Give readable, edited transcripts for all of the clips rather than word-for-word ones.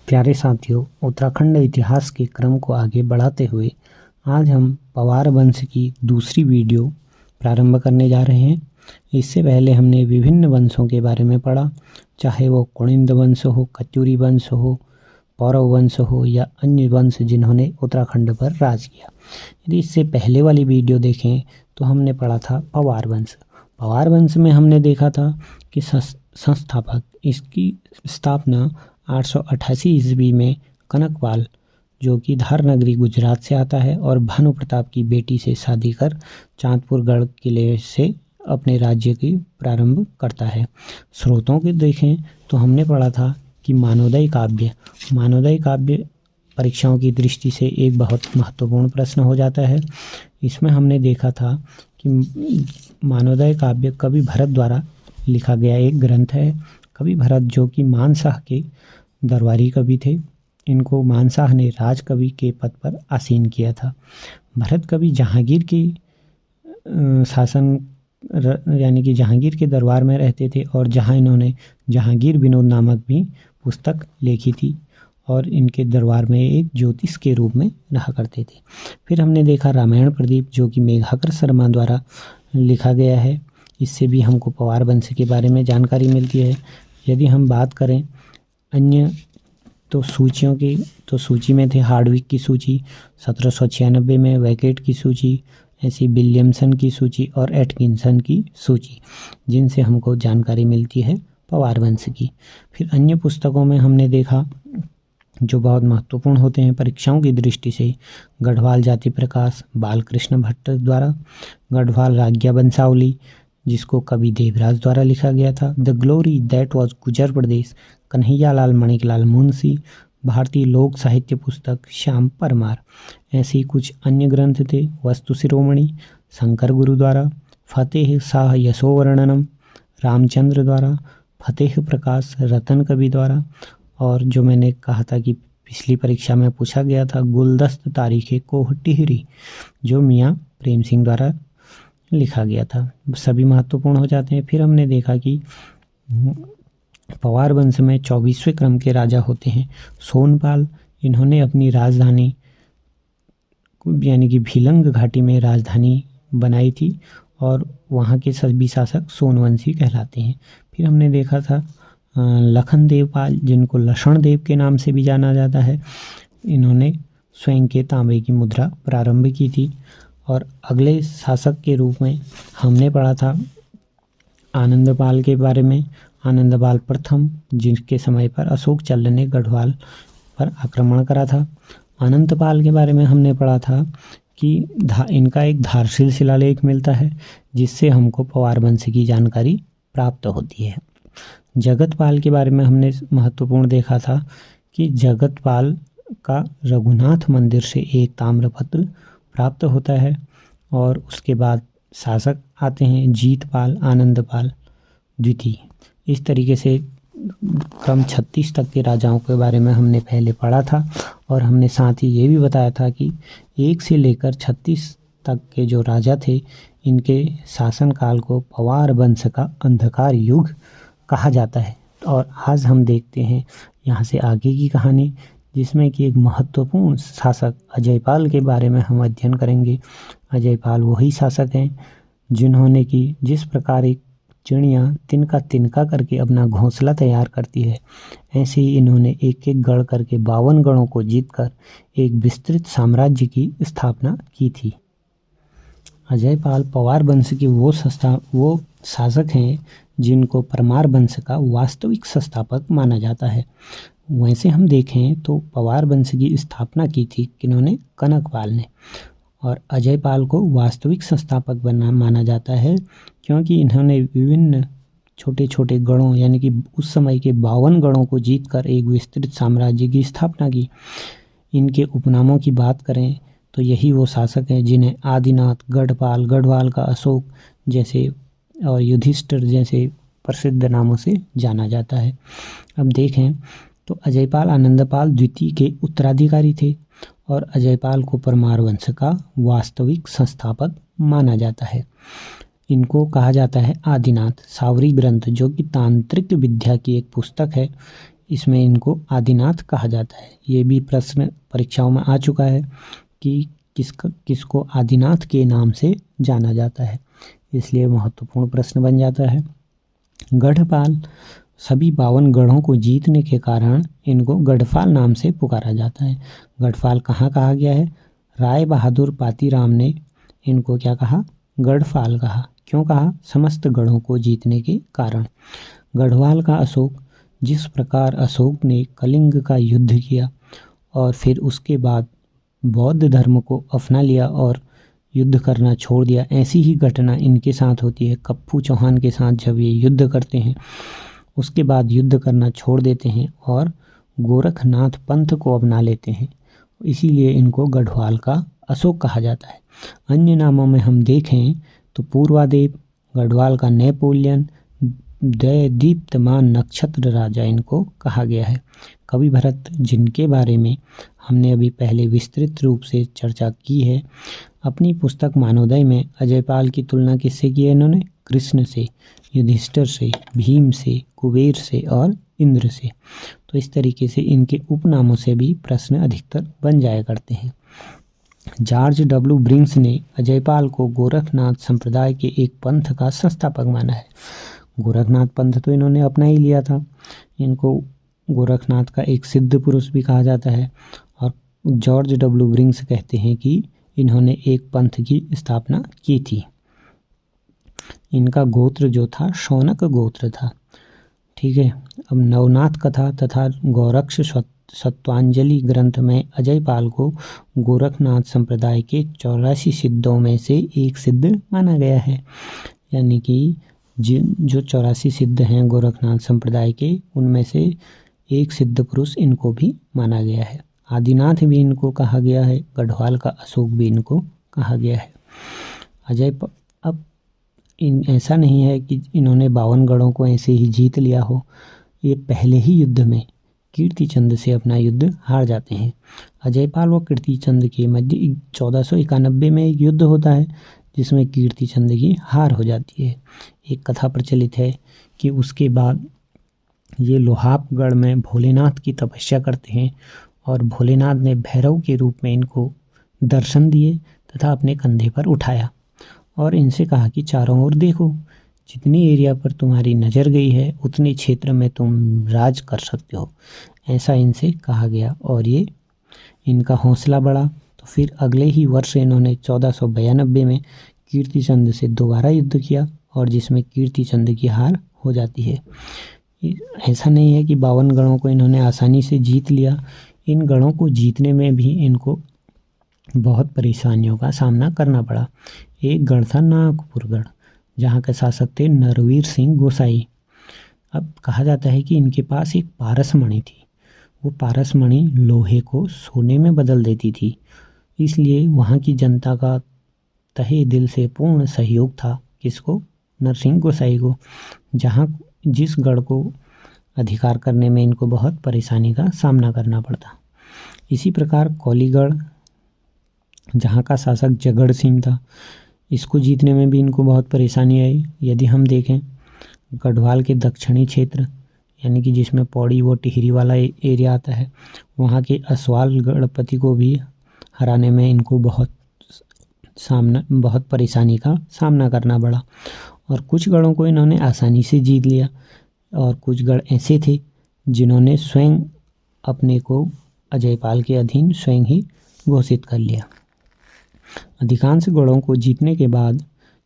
प्यारे साथियों, उत्तराखंड इतिहास के क्रम को आगे बढ़ाते हुए आज हम पवार वंश की दूसरी वीडियो प्रारंभ करने जा रहे हैं। इससे पहले हमने विभिन्न वंशों के बारे में पढ़ा, चाहे वो कुणिंद वंश हो, कत्यूरी वंश हो, पौरव वंश हो या अन्य वंश जिन्होंने उत्तराखंड पर राज किया। यदि इससे पहले वाली वीडियो देखें तो हमने पढ़ा था पवार वंश। पवार वंश में हमने देखा था कि संस्थापक इसकी स्थापना 888 ईस्वी में कनकपाल, जो कि धार नगरी गुजरात से आता है, और भानु प्रताप की बेटी से शादी कर चांदपुर गढ़ किले से अपने राज्य की प्रारंभ करता है। स्रोतों के देखें तो हमने पढ़ा था कि मानवोदय काव्य परीक्षाओं की दृष्टि से एक बहुत महत्वपूर्ण प्रश्न हो जाता है। इसमें हमने देखा था कि मानवोदय काव्य कवि भरत द्वारा लिखा गया एक ग्रंथ है। कवि भरत, जो कि मानशाह के दरबारी कवि थे, इनको मानशाह ने राजकवि के पद पर आसीन किया था। भरत कवि जहांगीर के शासन यानी कि जहांगीर के दरबार में रहते थे, और जहां इन्होंने जहांगीर विनोद नामक भी पुस्तक लिखी थी और इनके दरबार में एक ज्योतिष के रूप में रहा करते थे। फिर हमने देखा रामायण प्रदीप, जो कि मेघाकर शर्मा द्वारा लिखा गया है। इससे भी हमको पवार वंश के बारे में जानकारी मिलती है। यदि हम बात करें अन्य तो सूचियों की, तो सूची में थे हार्डविक की सूची 1796 में, वैकेट की सूची, ऐसी विलियमसन की सूची और एटकिंसन की सूची, जिनसे हमको जानकारी मिलती है पवार वंश की। फिर अन्य पुस्तकों में हमने देखा जो बहुत महत्वपूर्ण होते हैं परीक्षाओं की दृष्टि से, गढ़वाल जाति प्रकाश बालकृष्ण भट्ट द्वारा, गढ़वाल राज्ञा वंशावली जिसको कवि देवराज द्वारा लिखा गया था, द ग्लोरी दैट वाज गुजर प्रदेश कन्हैयालाल मणिकलाल मुंशी, भारतीय लोक साहित्य पुस्तक श्याम परमार। ऐसे कुछ अन्य ग्रंथ थे, वस्तु शिरोमणि शंकर गुरु द्वारा, फतेह शाह यशोवर्णनम रामचंद्र द्वारा, फतेह प्रकाश रतन कवि द्वारा, और जो मैंने कहा था कि पिछली परीक्षा में पूछा गया था, गुलदस्त तारीखे कोह टिहरी, जो मियाँ प्रेम सिंह द्वारा लिखा गया था। सभी महत्वपूर्ण हो जाते हैं। फिर हमने देखा कि पवार वंश में 24वें क्रम के राजा होते हैं सोनपाल। इन्होंने अपनी राजधानी यानी कि भीलंग घाटी में राजधानी बनाई थी, और वहाँ के सभी शासक सोनवंशी कहलाते हैं। फिर हमने देखा था लखन देवपाल, जिनको लक्षण देव के नाम से भी जाना जाता है। इन्होंने स्वयं के तांबे की मुद्रा प्रारंभ की थी। और अगले शासक के रूप में हमने पढ़ा था आनंदपाल के बारे में। आनंदपाल प्रथम, जिनके समय पर अशोक चल्ल ने गढ़वाल पर आक्रमण करा था। अनंतपाल के बारे में हमने पढ़ा था कि इनका एक धारशिल शिलालेख मिलता है, जिससे हमको पवार वंश की जानकारी प्राप्त होती है। जगतपाल के बारे में हमने महत्वपूर्ण देखा था कि जगतपाल का रघुनाथ मंदिर से एक ताम्रपत्र प्राप्त होता है, और उसके बाद शासक आते हैं जीतपाल, आनंदपाल द्वितीय। इस तरीके से क्रम 36 तक के राजाओं के बारे में हमने पहले पढ़ा था, और हमने साथ ही ये भी बताया था कि 1 से लेकर 36 तक के जो राजा थे, इनके शासनकाल को पवार वंश का अंधकार युग कहा जाता है। और आज हम देखते हैं यहाँ से आगे की कहानी, जिसमें कि एक महत्वपूर्ण शासक अजयपाल के बारे में हम अध्ययन करेंगे। अजयपाल वही शासक हैं जिन्होंने कि जिस प्रकार एक चिड़िया तिनका तिनका करके अपना घोंसला तैयार करती है, ऐसे ही इन्होंने एक एक गढ़ करके 52 गढ़ों को जीतकर एक विस्तृत साम्राज्य की स्थापना की थी। अजयपाल पवार वंश की वो शासक हैं जिनको परमार वंश का वास्तविक संस्थापक माना जाता है। वैसे हम देखें तो पवार वंश की स्थापना की थी किन्होंने? कनकपाल ने। और अजयपाल को वास्तविक संस्थापक माना जाता है क्योंकि इन्होंने विभिन्न छोटे छोटे गढ़ों यानी कि उस समय के 52 गढ़ों को जीतकर एक विस्तृत साम्राज्य की स्थापना की। इनके उपनामों की बात करें तो यही वो शासक हैं जिन्हें आदिनाथ, गढ़पाल, गढ़वाल का अशोक जैसे और युधिष्ठिर जैसे प्रसिद्ध नामों से जाना जाता है। अब देखें तो अजयपाल आनंदपाल द्वितीय के उत्तराधिकारी थे, और अजयपाल को परमार वंश का वास्तविक संस्थापक माना जाता है। इनको कहा जाता है आदिनाथ। सावरी ग्रंथ, जो कि तांत्रिक विद्या की एक पुस्तक है, इसमें इनको आदिनाथ कहा जाता है। ये भी प्रश्न परीक्षाओं में आ चुका है कि किसको आदिनाथ के नाम से जाना जाता है, इसलिए महत्वपूर्ण प्रश्न बन जाता है। गढ़पाल, सभी 52 गढ़ों को जीतने के कारण इनको गढ़पाल नाम से पुकारा जाता है। गढ़पाल कहाँ कहा गया है? राय बहादुर पातीराम ने इनको क्या कहा? गढ़पाल कहा। क्यों कहा? समस्त गढ़ों को जीतने के कारण। गढ़वाल का अशोक, जिस प्रकार अशोक ने कलिंग का युद्ध किया और फिर उसके बाद बौद्ध धर्म को अपना लिया और युद्ध करना छोड़ दिया, ऐसी ही घटना इनके साथ होती है। कप्पू चौहान के साथ जब ये युद्ध करते हैं, उसके बाद युद्ध करना छोड़ देते हैं और गोरखनाथ पंथ को अपना लेते हैं, इसीलिए इनको गढ़वाल का अशोक कहा जाता है। अन्य नामों में हम देखें तो पूर्वादेव, गढ़वाल का नेपोलियन, दीप्तमान नक्षत्र राजा इनको कहा गया है। कवि भरत, जिनके बारे में हमने अभी पहले विस्तृत रूप से चर्चा की है, अपनी पुस्तक मानवोदय में अजयपाल की तुलना किससे की है इन्होंने? कृष्ण से, युधिष्ठिर से, भीम से, कुबेर से और इंद्र से। तो इस तरीके से इनके उपनामों से भी प्रश्न अधिकतर बन जाया करते हैं। जॉर्ज डब्ल्यू ब्रिग्स ने अजयपाल को गोरखनाथ संप्रदाय के एक पंथ का संस्थापक माना है। गोरखनाथ पंथ तो इन्होंने अपना ही लिया था। इनको गोरखनाथ का एक सिद्ध पुरुष भी कहा जाता है और जॉर्ज डब्ल्यू ब्रिग्स कहते हैं कि इन्होंने एक पंथ की स्थापना की थी। इनका गोत्र जो था शौनक गोत्र था। ठीक है। अब नवनाथ कथा तथा गौरक्ष सत्वांजलि ग्रंथ में अजयपाल को गोरखनाथ संप्रदाय के 84 सिद्धों में से एक सिद्ध माना गया है। यानी कि जो 84 सिद्ध हैं गोरखनाथ संप्रदाय के, उनमें से एक सिद्ध पुरुष इनको भी माना गया है। आदिनाथ भी इनको कहा गया है, गढ़वाल का अशोक भी इनको कहा गया है। अब ऐसा नहीं है कि इन्होंने 52 गढ़ों को ऐसे ही जीत लिया हो। ये पहले ही युद्ध में कीर्तिचंद से अपना युद्ध हार जाते हैं। अजयपाल व कीर्तिचंद के मध्य 1491 में एक युद्ध होता है जिसमें कीर्तिचंद की हार हो जाती है। एक कथा प्रचलित है कि उसके बाद ये लोहापगढ़ में भोलेनाथ की तपस्या करते हैं और भोलेनाथ ने भैरव के रूप में इनको दर्शन दिए तथा अपने कंधे पर उठाया और इनसे कहा कि चारों ओर देखो, जितनी एरिया पर तुम्हारी नज़र गई है उतने क्षेत्र में तुम राज कर सकते हो, ऐसा इनसे कहा गया और ये इनका हौसला बढ़ा। तो फिर अगले ही वर्ष इन्होंने 1492 में कीर्तिचंद से दोबारा युद्ध किया और जिसमें कीर्तिचंद की हार हो जाती है। ऐसा नहीं है कि 52 गढ़ों को इन्होंने आसानी से जीत लिया। इन गढ़ों को जीतने में भी इनको बहुत परेशानियों का सामना करना पड़ा। एक गढ़ था नागपुरगढ़, जहाँ के शासक थे नरवीर सिंह गोसाई। अब कहा जाता है कि इनके पास एक पारसमणि थी। वो पारसमणि लोहे को सोने में बदल देती थी, इसलिए वहाँ की जनता का तहे दिल से पूर्ण सहयोग था। किसको? नरसिंह गोसाई को। जिस गढ़ को अधिकार करने में इनको बहुत परेशानी का सामना करना पड़ता। इसी प्रकार कौलीगढ़, जहाँ का शासक जगड़ सिंह था, इसको जीतने में भी इनको बहुत परेशानी आई। यदि हम देखें गढ़वाल के दक्षिणी क्षेत्र, यानी कि जिसमें पौड़ी व टिहरी वाला एरिया आता है, वहाँ के असवाल गणपति को भी हराने में इनको बहुत परेशानी का सामना करना पड़ा। और कुछ गढ़ों को इन्होंने आसानी से जीत लिया और कुछ गढ़ ऐसे थे जिन्होंने स्वयं अपने को अजयपाल के अधीन स्वयं ही घोषित कर लिया। अधिकांश गढ़ों को जीतने के बाद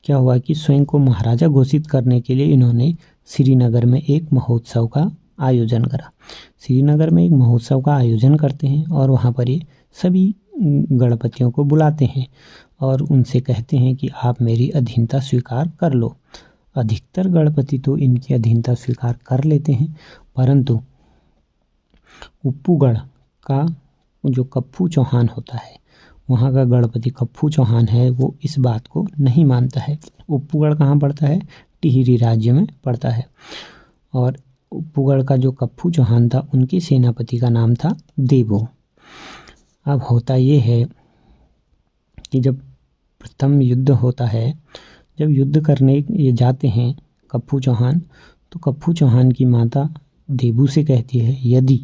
क्या हुआ कि स्वयं को महाराजा घोषित करने के लिए इन्होंने श्रीनगर में एक महोत्सव का आयोजन करा। श्रीनगर में एक महोत्सव का आयोजन करते हैं और वहाँ पर ये सभी गणपतियों को बुलाते हैं और उनसे कहते हैं कि आप मेरी अधीनता स्वीकार कर लो। अधिकतर गणपति तो इनकी अधीनता स्वीकार कर लेते हैं, परंतु उप्पूगढ़ का जो कप्पू चौहान होता है, वहाँ का गणपति कप्पू चौहान है, वो इस बात को नहीं मानता है। उप्पूगढ़ कहाँ पड़ता है? टिहरी राज्य में पड़ता है। और उप्पूगढ़ का जो कप्पू चौहान था, उनके सेनापति का नाम था देवो। अब होता ये है कि जब प्रथम युद्ध होता है, जब युद्ध करने ये जाते हैं कप्पू चौहान, तो कप्पू चौहान की माता देबू से कहती है, यदि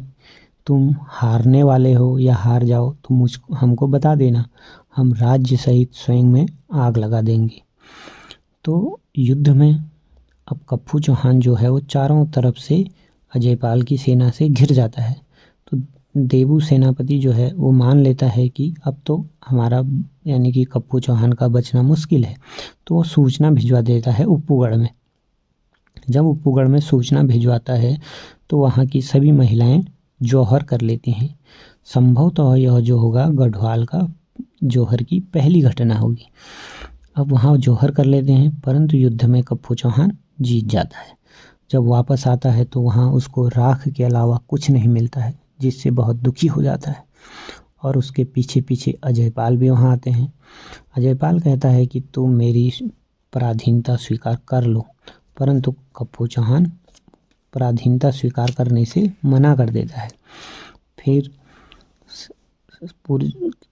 तुम हारने वाले हो या हार जाओ तो हमको बता देना, हम राज्य सहित स्वयं में आग लगा देंगे। तो युद्ध में अब कप्पू चौहान जो है वो चारों तरफ से अजयपाल की सेना से घिर जाता है। तो देबू सेनापति जो है वो मान लेता है कि अब तो हमारा यानी कि कप्पू चौहान का बचना मुश्किल है। तो वो सूचना भिजवा देता है उप्पूगढ़ में। जब उप्पूगढ़ में सूचना भिजवाता है तो वहाँ की सभी महिलाएं जौहर कर लेती हैं। संभवतः यह जो होगा गढ़वाल का जौहर की पहली घटना होगी। अब वहाँ जौहर कर लेते हैं, परंतु युद्ध में कप्पू चौहान जीत जाता है। जब वापस आता है तो वहाँ उसको राख के अलावा कुछ नहीं मिलता है, जिससे बहुत दुखी हो जाता है। और उसके पीछे पीछे अजयपाल भी वहाँ आते हैं। अजयपाल कहता है कि तुम मेरी पराधीनता स्वीकार कर लो, परंतु कप्पू चौहान पराधीनता स्वीकार करने से मना कर देता है। फिर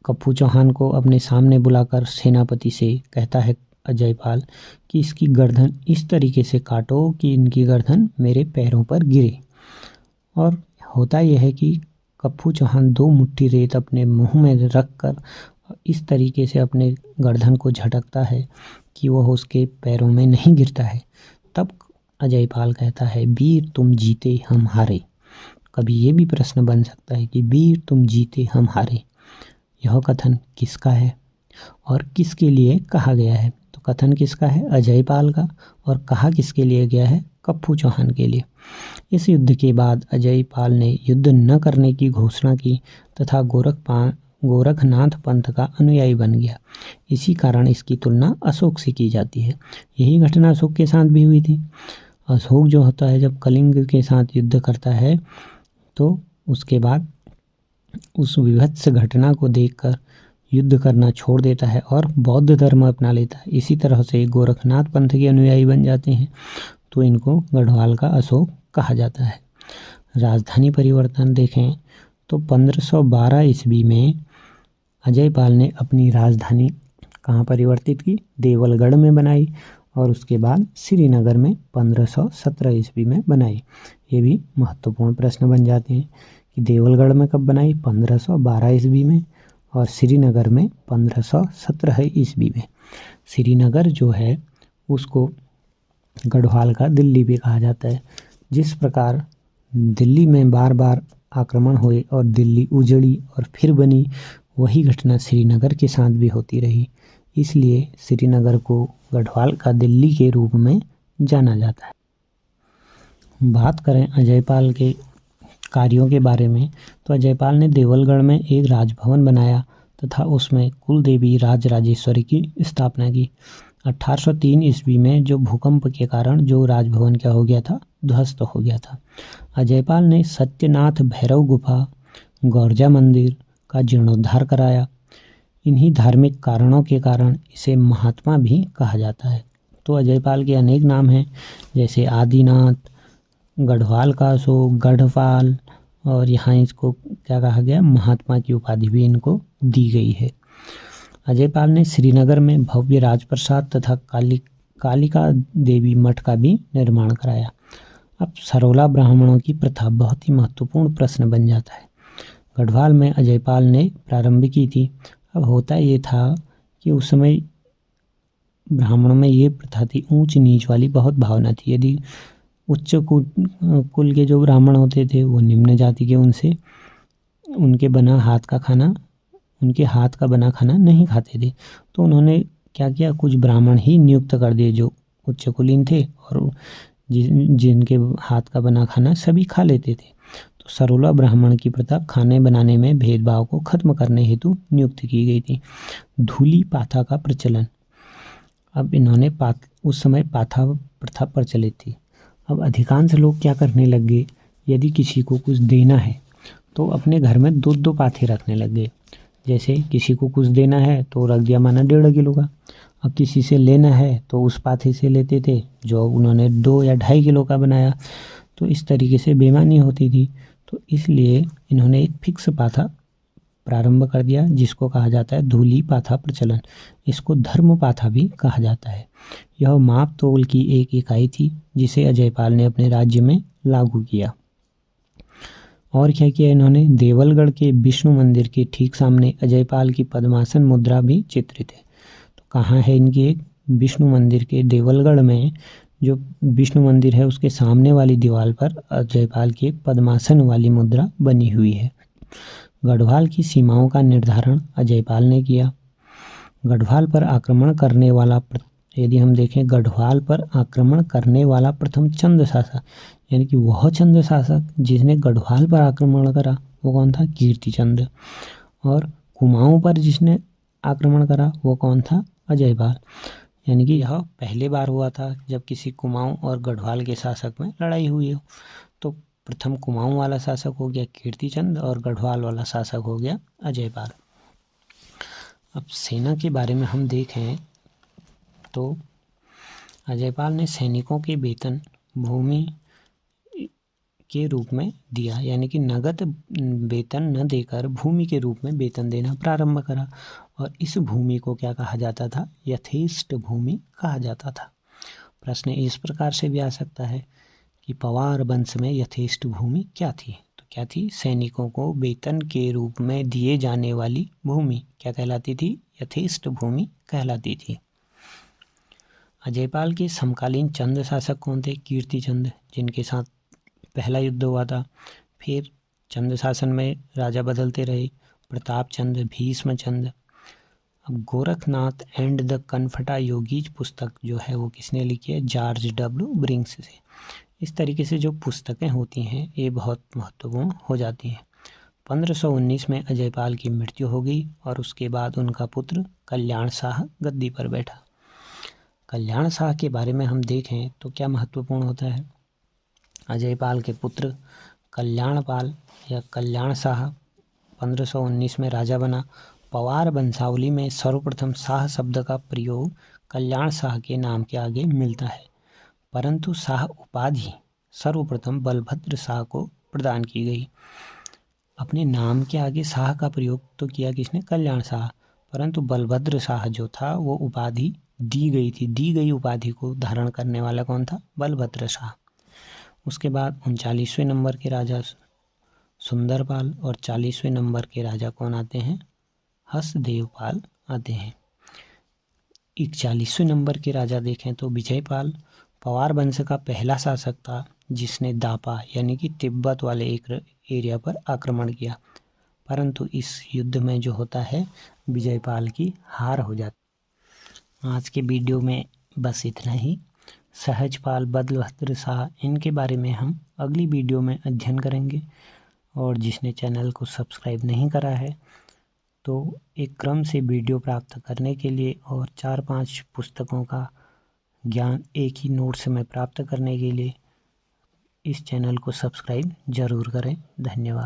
कप्पू चौहान को अपने सामने बुलाकर सेनापति से कहता है अजयपाल कि इसकी गर्दन इस तरीके से काटो कि इनकी गर्दन मेरे पैरों पर गिरे। और होता यह है कि कप्पू चौहान 2 मुट्ठी रेत अपने मुंह में रखकर इस तरीके से अपने गर्दन को झटकता है कि वह उसके पैरों में नहीं गिरता है। तब अजयपाल कहता है, वीर तुम जीते हम हारे। कभी ये भी प्रश्न बन सकता है कि वीर तुम जीते हम हारे, यह कथन किसका है और किसके लिए कहा गया है? तो कथन किसका है? अजयपाल का। और कहा किसके लिए गया है? कप्पू चौहान के लिए। इस युद्ध के बाद अजयपाल ने युद्ध न करने की घोषणा की तथा गोरखनाथ पंथ का अनुयायी बन गया। इसी कारण इसकी तुलना अशोक से की जाती है। यही घटना अशोक के साथ भी हुई थी। अशोक जो होता है जब कलिंग के साथ युद्ध करता है तो उसके बाद उस विभत्स घटना को देखकर युद्ध करना छोड़ देता है और बौद्ध धर्म अपना लेता है। इसी तरह से गोरखनाथ पंथ के अनुयायी बन जाते हैं, तो इनको गढ़वाल का अशोक कहा जाता है। राजधानी परिवर्तन देखें तो 1512 ईस्वी में अजयपाल ने अपनी राजधानी कहाँ परिवर्तित की? देवलगढ़ में बनाई और उसके बाद श्रीनगर में 1517 ईस्वी में बनाई। ये भी महत्वपूर्ण प्रश्न बन जाते हैं कि देवलगढ़ में कब बनाई? 1512 ईस्वी में और श्रीनगर में 1517 ईस्वी में। श्रीनगर जो है उसको गढ़वाल का दिल्ली भी कहा जाता है। जिस प्रकार दिल्ली में बार बार आक्रमण हुए और दिल्ली उजड़ी और फिर बनी, वही घटना श्रीनगर के साथ भी होती रही। इसलिए श्रीनगर को गढ़वाल का दिल्ली के रूप में जाना जाता है। बात करें अजयपाल के कार्यों के बारे में तो अजयपाल ने देवलगढ़ में एक राजभवन बनाया तथा उसमें कुलदेवी राजराजेश्वरी की स्थापना की। 1803 ईस्वी में जो भूकंप के कारण जो राजभवन क्या हो गया था? ध्वस्त हो गया था। अजयपाल ने सत्यनाथ भैरव गुफा, गौरजा मंदिर का जीर्णोद्धार कराया। इन्हीं धार्मिक कारणों के कारण इसे महात्मा भी कहा जाता है। तो अजयपाल के अनेक नाम हैं, जैसे आदिनाथ, गढ़वाल का अशोक, गढ़वाल, और यहाँ इसको क्या कहा गया? महात्मा की उपाधि भी इनको दी गई है। अजयपाल ने श्रीनगर में भव्य राजप्रसाद तथा कालिका देवी मठ का भी निर्माण कराया। अब सरोला ब्राह्मणों की प्रथा बहुत ही महत्वपूर्ण प्रश्न बन जाता है। गढ़वाल में अजयपाल ने प्रारंभ की थी। अब होता ये था कि उस समय ब्राह्मणों में ये प्रथा थी, ऊंच नीच वाली बहुत भावना थी। यदि उच्च कुल के जो ब्राह्मण होते थे वो निम्न जाति के, उनके हाथ का बना खाना नहीं खाते थे। तो उन्होंने क्या किया? कुछ ब्राह्मण ही नियुक्त कर दिए जो उच्च कुलीन थे और जिनके हाथ का बना खाना सभी खा लेते थे। तो सरोला ब्राह्मण की प्रथा खाने बनाने में भेदभाव को खत्म करने हेतु नियुक्त की गई थी। धूली पाथा का प्रचलन, अब इन्होंने उस समय पाथा प्रथा प्रचलित थी। अब अधिकांश लोग क्या करने लग गए? यदि किसी को कुछ देना है तो अपने घर में 2-2 पाथे रखने लग गए। जैसे किसी को कुछ देना है तो रख दिया माना 1.5 किलो का। अब किसी से लेना है तो उस पाथे से लेते थे जो उन्होंने 2 या 2.5 किलो का बनाया। तो इस तरीके से बेईमानी होती थी। तो इसलिए इन्होंने एक फिक्स पाथा प्रारंभ कर दिया जिसको कहा जाता है धूली पाथा प्रचलन। इसको धर्म पाथा भी कहा जाता है। यह माप तोल की एक इकाई थी जिसे अजयपाल ने अपने राज्य में लागू किया। और क्या किया इन्होंने, देवलगढ़ के विष्णु मंदिर के ठीक सामने अजयपाल की पद्मासन मुद्रा भी चित्रित है। तो कहाँ है इनकी, एक विष्णु मंदिर के देवलगढ़ में जो विष्णु मंदिर है उसके सामने वाली दीवार पर अजयपाल की एक पद्मासन वाली मुद्रा बनी हुई है। गढ़वाल की सीमाओं का निर्धारण अजयपाल ने किया। गढ़वाल पर आक्रमण करने वाला, यदि हम देखें गढ़वाल पर आक्रमण करने वाला प्रथम चंद शासक, यानी कि वह चंद शासक जिसने गढ़वाल पर आक्रमण करा वो कौन था, कीर्तिचंद। और कुमाऊं पर जिसने आक्रमण करा वो कौन था, अजयपाल। यानी कि यह पहली बार हुआ था जब किसी कुमाऊं और गढ़वाल के शासक में लड़ाई हुई हो। तो प्रथम कुमाऊं वाला शासक हो गया कीर्तिचंद और गढ़वाल वाला शासक हो गया अजयपाल। अब सेना के बारे में हम देखें तो अजयपाल ने सैनिकों के वेतन भूमि के रूप में दिया, यानी कि नगद वेतन न देकर भूमि के रूप में वेतन देना प्रारंभ करा। और इस भूमि को क्या कहा जाता था, यथेष्ट भूमि कहा जाता था। प्रश्न इस प्रकार से भी आ सकता है कि पवार वंश में यथेष्ट भूमि क्या थी, तो क्या थी, सैनिकों को वेतन के रूप में दिए जाने वाली भूमि क्या कहलाती थी, यथेष्ट भूमि कहलाती थी। अजयपाल के समकालीन चंद शासक कौन थे, कीर्तिचंद, जिनके साथ पहला युद्ध हुआ था। फिर चंद शासन में राजा बदलते रहे, प्रताप चंद, भीष्म चंद। अब गोरखनाथ एंड द कनफटा योगीज पुस्तक जो है वो किसने लिखी है, जॉर्ज डब्ल्यू ब्रिंक्स से। इस तरीके से जो पुस्तकें होती हैं ये बहुत महत्वपूर्ण हो जाती हैं। 1519 में अजयपाल की मृत्यु हो गई और उसके बाद उनका पुत्र कल्याण शाह गद्दी पर बैठा। कल्याण शाह के बारे में हम देखें तो क्या महत्वपूर्ण होता है, अजयपाल के पुत्र कल्याणपाल या कल्याण शाह 1519 में राजा बना। पवार वंशावली में सर्वप्रथम शाह शब्द का प्रयोग कल्याण शाह के नाम के आगे मिलता है, परंतु शाह उपाधि सर्वप्रथम बलभद्र शाह को प्रदान की गई। अपने नाम के आगे शाह का प्रयोग तो किया किसने, कल्याण शाह, परंतु बलभद्र शाह जो था वो उपाधि दी गई थी। दी गई उपाधि को धारण करने वाला कौन था, बलभद्र शाह। उसके बाद 39वें नंबर के राजा सुंदरपाल और 40वें नंबर के राजा कौन आते हैं, हसदेवपाल आते हैं। 41वें नंबर के राजा देखें तो विजयपाल पवार वंश का पहला शासक था जिसने दापा यानी कि तिब्बत वाले एक एरिया पर आक्रमण किया, परंतु इस युद्ध में जो होता है विजयपाल की हार हो जाती। आज के वीडियो में बस इतना ही। सहजपाल, बलभद्र शाह, इनके बारे में हम अगली वीडियो में अध्ययन करेंगे। और जिसने चैनल को सब्सक्राइब नहीं करा है तो एक क्रम से वीडियो प्राप्त करने के लिए और 4-5 पुस्तकों का ज्ञान एक ही नोट्स में प्राप्त करने के लिए इस चैनल को सब्सक्राइब ज़रूर करें। धन्यवाद।